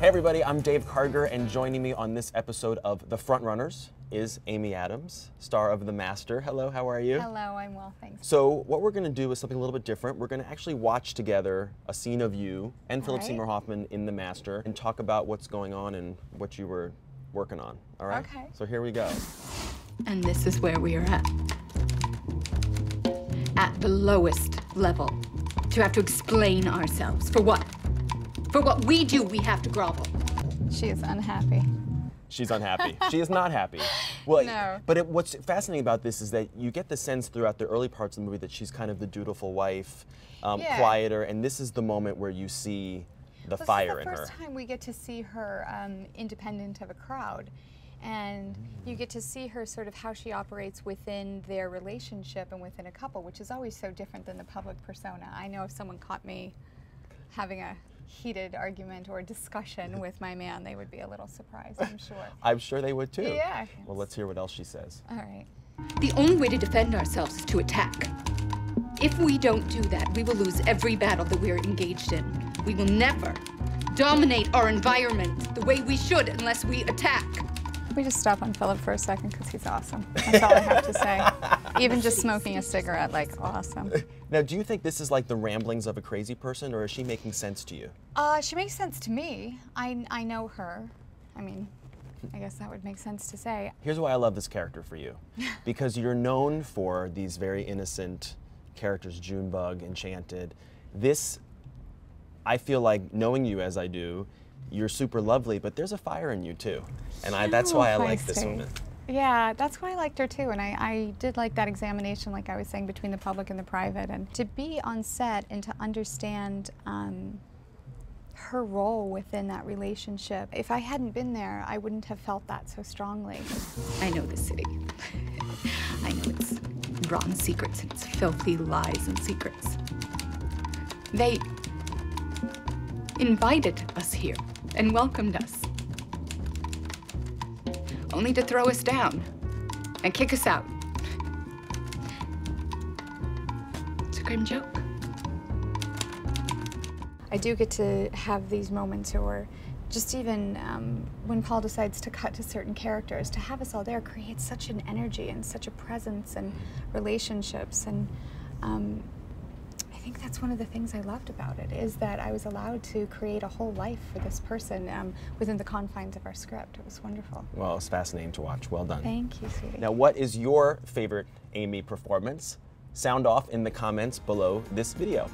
everybody, I'm Dave Karger, and joining me on this episode of The FrontRunners is Amy Adams, star of The Master. Hello, how are you? Hello, I'm well, thanks. So what we're going to do is something a little bit different. We're going to actually watch together a scene of you and Philip Seymour Hoffman in The Master and talk about what's going on and what you were working on, all right? Okay. So here we go. And this is where we are at. At the lowest level. To have to explain ourselves. For what? For what we do, we have to grovel. She is unhappy. She's unhappy. She is not happy. Well, No. But what's fascinating about this is that you get the sense throughout the early parts of the movie that she's kind of the dutiful wife, quieter, and this is the moment where you see the fire in her. This is the first time we get to see her independent of a crowd. And you get to see her sort of how she operates within their relationship and within a couple, which is always so different than the public persona. I know if someone caught me having a heated argument or discussion with my man, they would be a little surprised, I'm sure. I'm sure they would too. Yeah. Well, let's hear what else she says. All right. The only way to defend ourselves is to attack. If we don't do that, we will lose every battle that we are engaged in. We will never dominate our environment the way we should unless we attack. We just stop on Philip for a second because he's awesome. That's all I have to say. Even just smoking a cigarette, like, awesome. Now, do you think this is like the ramblings of a crazy person, or is she making sense to you? She makes sense to me. I know her. I mean, I guess that would make sense to say. Here's why I love this character for you. Because you're known for these very innocent characters, Junebug, Enchanted. This, I feel like, knowing you as I do, you're super lovely, but there's a fire in you too. And that's why I like this woman. Yeah, that's why I liked her too. And I did like that examination, like I was saying, between the public and the private. And to be on set and to understand her role within that relationship. If I hadn't been there, I wouldn't have felt that so strongly. I know the city. I know its rotten secrets, its filthy lies and secrets. They invited us here and welcomed us, only to throw us down and kick us out. It's a grim joke. I do get to have these moments, or just even when Paul decides to cut to certain characters, to have us all there creates such an energy and such a presence and relationships. And I think that's one of the things I loved about it, is that I was allowed to create a whole life for this person within the confines of our script. It was wonderful. Well, it's fascinating to watch. Well done. Thank you, sweetie. Now, what is your favorite Amy performance? Sound off in the comments below this video.